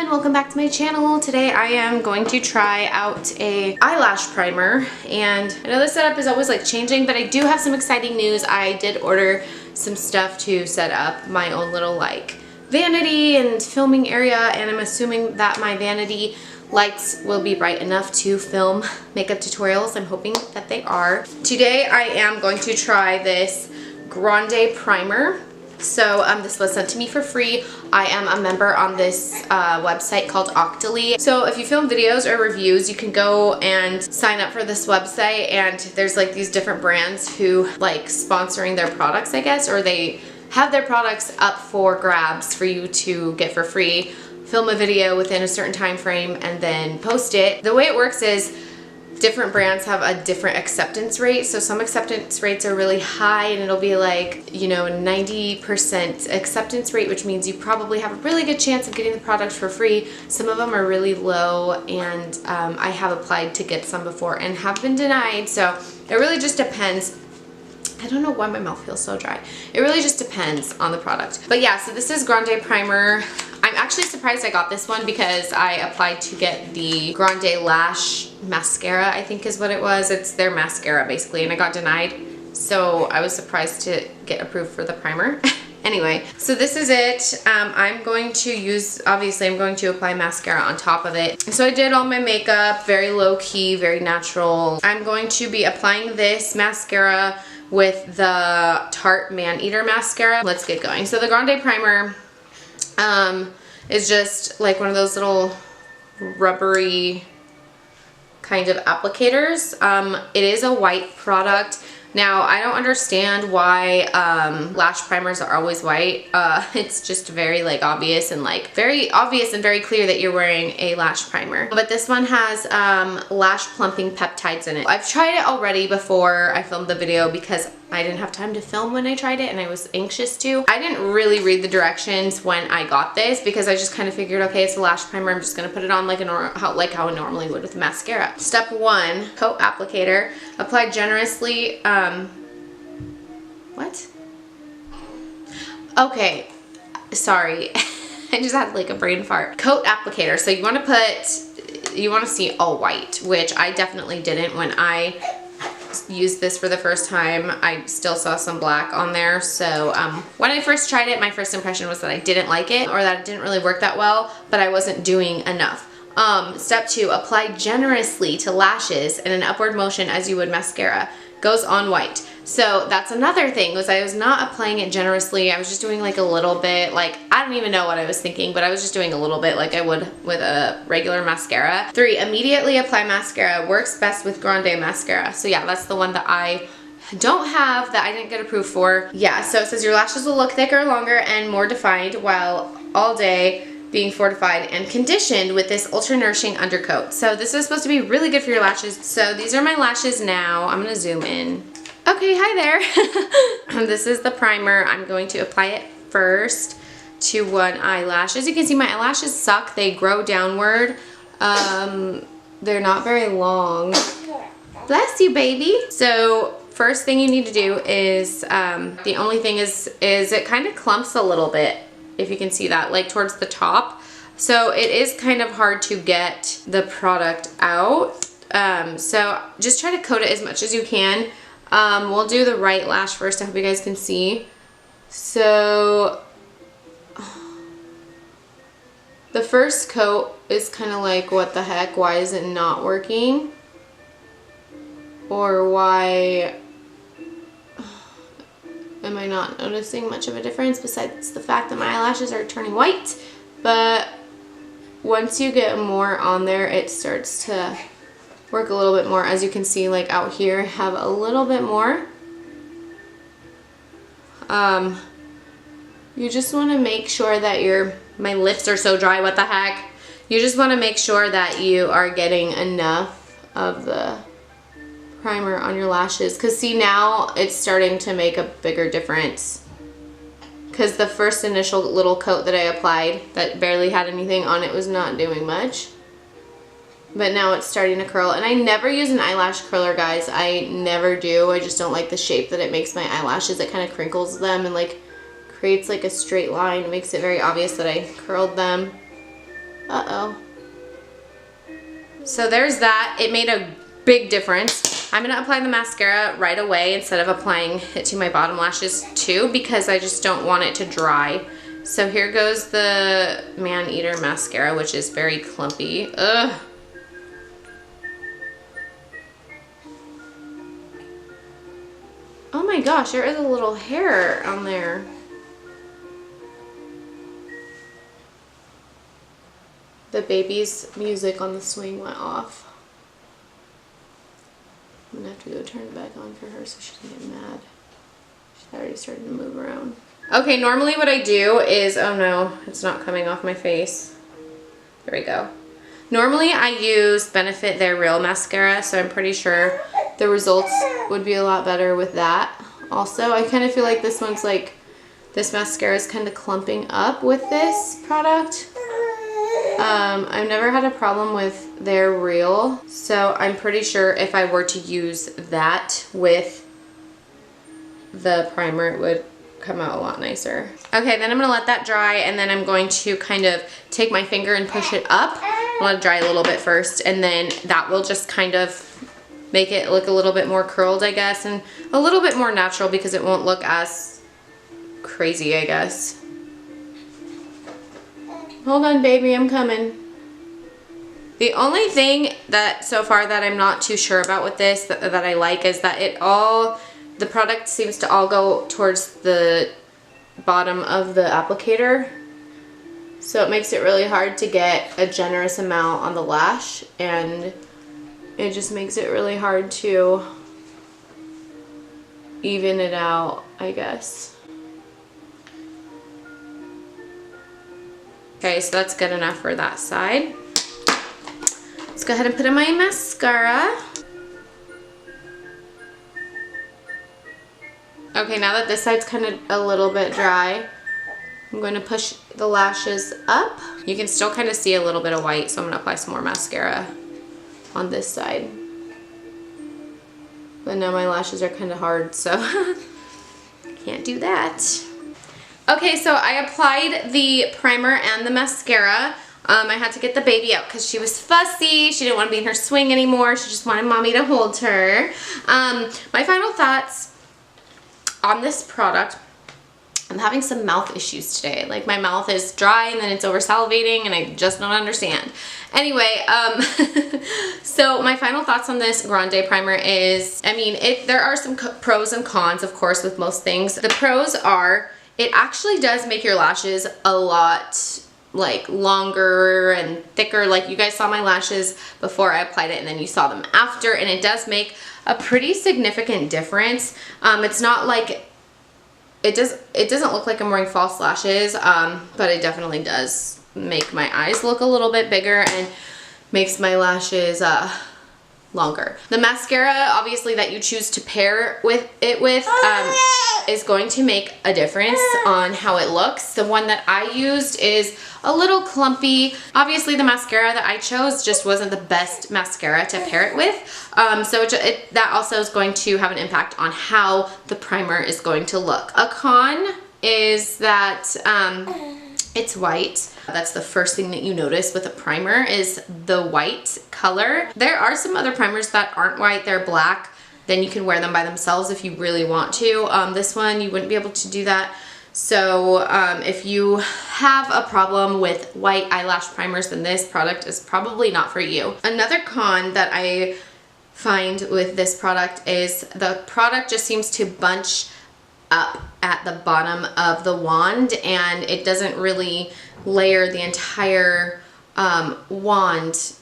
everyone, welcome back to my channel. Today I am going to try out a eyelash primer, and I know the setup is always like changing, but I do have some exciting news. I did order some stuff to set up my own little like vanity and filming area, and I'm assuming that my vanity lights will be bright enough to film makeup tutorials. I'm hoping that they are. Today I am going to try this GrandePRIMER. So this was sent to me for free. I am a member on this website called Octoly. So if you film videos or reviews, you can go and sign up for this website, and there's like these different brands who like sponsoring their products, I guess, or they have their products up for grabs for you to get for free. Film a video within a certain time frame and then post it. The way it works is different brands have a different acceptance rate. So some acceptance rates are really high, and it'll be like, you know, 90% acceptance rate, which means you probably have a really good chance of getting the product for free. Some of them are really low, and I have applied to get some before and have been denied. So it really just depends. I don't know why my mouth feels so dry. It really just depends on the product. But yeah, so this is GrandePRIMER. I'm actually surprised I got this one because I applied to get the Grande Lash Mascara, I think is what it was. It's their mascara basically, and I got denied. So I was surprised to get approved for the primer. Anyway, so this is it. I'm going to use, obviously I'm going to apply mascara on top of it. So I did all my makeup, very low key, very natural. I'm going to be applying this mascara with the Tarte Man-Eater mascara. Let's get going. So the GrandePRIMER is just like one of those little rubbery kind of applicators. It is a white product. Now, I don't understand why lash primers are always white. It's just very like obvious and very clear that you're wearing a lash primer. But this one has lash plumping peptides in it. I've tried it already before I filmed the video because I didn't have time to film when I tried it and I was anxious to. I didn't really read the directions when I got this because I just kind of figured, okay, it's a lash primer. I'm just gonna put it on like how I normally would with mascara. Step 1, coat applicator. Apply generously. What? Okay, sorry. I just had like a brain fart. Coat applicator. So you want to see all white, which I definitely didn't when I used this for the first time. I still saw some black on there. So when I first tried it, my first impression was that I didn't like it, or that it didn't really work that well, but I wasn't doing enough. Step 2, apply generously to lashes in an upward motion as you would mascara. Goes on white. So that's another thing, was I was not applying it generously. I was just doing like a little bit, like I don't even know what I was thinking, but I was just doing a little bit like I would with a regular mascara. 3, immediately apply mascara. Works best with Grande mascara. So yeah, that's the one that I don't have, that I didn't get approved for. Yeah, so it says your lashes will look thicker, longer, and more defined while all day being fortified and conditioned with this ultra nourishing undercoat. So this is supposed to be really good for your lashes. So these are my lashes now. I'm gonna zoom in. Okay, hi there. This is the primer. I'm going to apply it first to one eyelash. As you can see, my eyelashes suck. They grow downward. They're not very long. Bless you, baby. So first thing you need to do is, the only thing is it kind of clumps a little bit, if you can see that, like towards the top. So it is kind of hard to get the product out. So just try to coat it as much as you can. We'll do the right lash first. I hope you guys can see. So the first coat is kind of like, what the heck? Why is it not working? Or why am I not noticing much of a difference besides the fact that my eyelashes are turning white? But once you get more on there, it starts to work a little bit more. As you can see, like out here, I have a little bit more. You just want to make sure that my lips are so dry, what the heck? You just want to make sure that you are getting enough of the primer on your lashes, because see, now it's starting to make a bigger difference, because the first initial little coat that I applied that barely had anything on it was not doing much, but now it's starting to curl. And I never use an eyelash curler, guys. I never do. I just don't like the shape that it makes my eyelashes. It kind of crinkles them and like creates like a straight line. It makes it very obvious that I curled them. Uh-oh. So there's that. It made a big difference. I'm gonna apply the mascara right away instead of applying it to my bottom lashes too, because I just don't want it to dry. So here goes the Man Eater mascara, which is very clumpy. Ugh. Oh my gosh, there is a little hair on there. The baby's music on the swing went off. I'm gonna have to go turn it back on for her so she doesn't get mad. She's already starting to move around. Okay, normally what I do is, oh no, it's not coming off my face. There we go. Normally I use Benefit Their Real mascara, so I'm pretty sure the results would be a lot better with that. Also, I kind of feel like this one's like, this mascara is kind of clumping up with this product. I've never had a problem with Their Real, so I'm pretty sure if I were to use that with the primer, it would come out a lot nicer. Okay, then I'm gonna let that dry, and then I'm going to kind of take my finger and push it up. I'll let it dry a little bit first, and then that will just kind of make it look a little bit more curled, I guess, and a little bit more natural because it won't look as crazy, I guess. Hold on, baby, I'm coming. The only thing that so far that I'm not too sure about with this that I like is that the product seems to all go towards the bottom of the applicator. So it makes it really hard to get a generous amount on the lash, and it just makes it really hard to even it out, I guess. Okay, so that's good enough for that side. Let's go ahead and put in my mascara. Okay, now that this side's kind of a little bit dry, I'm going to push the lashes up. You can still kind of see a little bit of white, so I'm going to apply some more mascara on this side. But now my lashes are kind of hard, so can't do that. Okay, so I applied the primer and the mascara. I had to get the baby out because she was fussy. She didn't want to be in her swing anymore. She just wanted mommy to hold her. My final thoughts on this product. I'm having some mouth issues today. Like, my mouth is dry and then it's over salivating and I just don't understand. Anyway, so my final thoughts on this Grande primer is, I mean, there are some pros and cons, of course, with most things. The pros are, it actually does make your lashes a lot like longer and thicker. Like, you guys saw my lashes before I applied it and then you saw them after, and it does make a pretty significant difference. It's not like it doesn't look like I'm wearing false lashes, but it definitely does make my eyes look a little bit bigger and makes my lashes longer. The mascara, obviously, that you choose to pair it with is going to make a difference on how it looks. The one that I used is a little clumpy. Obviously, the mascara that I chose just wasn't the best mascara to pair it with. So that also is going to have an impact on how the primer is going to look. A con is that it's white. That's the first thing that you notice with a primer, is the white color. There are some other primers that aren't white, they're black. Then you can wear them by themselves if you really want to. This one, you wouldn't be able to do that. So if you have a problem with white eyelash primers, then this product is probably not for you. Another con that I find with this product is the product just seems to bunch up at the bottom of the wand, and it doesn't really layer the entire wand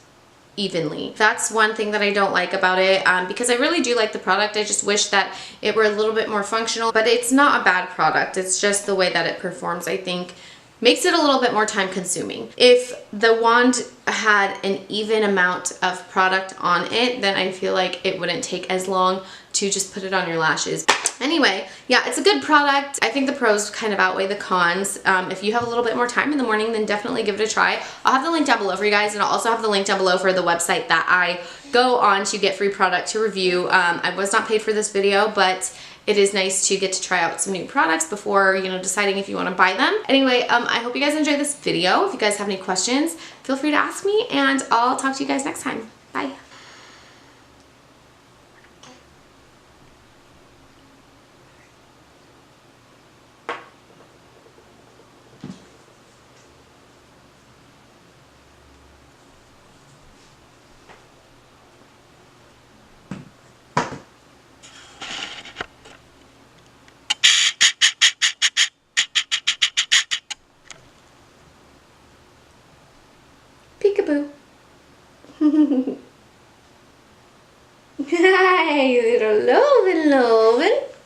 evenly. That's one thing that I don't like about it, because I really do like the product. I just wish that it were a little bit more functional, but it's not a bad product. It's just the way that it performs, I think, makes it a little bit more time consuming. If the wand had an even amount of product on it, then I feel like it wouldn't take as long to just put it on your lashes. Anyway, yeah, it's a good product. I think the pros kind of outweigh the cons. If you have a little bit more time in the morning, then definitely give it a try. I'll have the link down below for you guys, and I'll also have the link down below for the website that I go on to get free product to review. I was not paid for this video, but it is nice to get to try out some new products before, you know, deciding if you want to buy them. Anyway, I hope you guys enjoyed this video. If you guys have any questions, feel free to ask me, and I'll talk to you guys next time. Bye. Peekaboo. Hi, little Loven.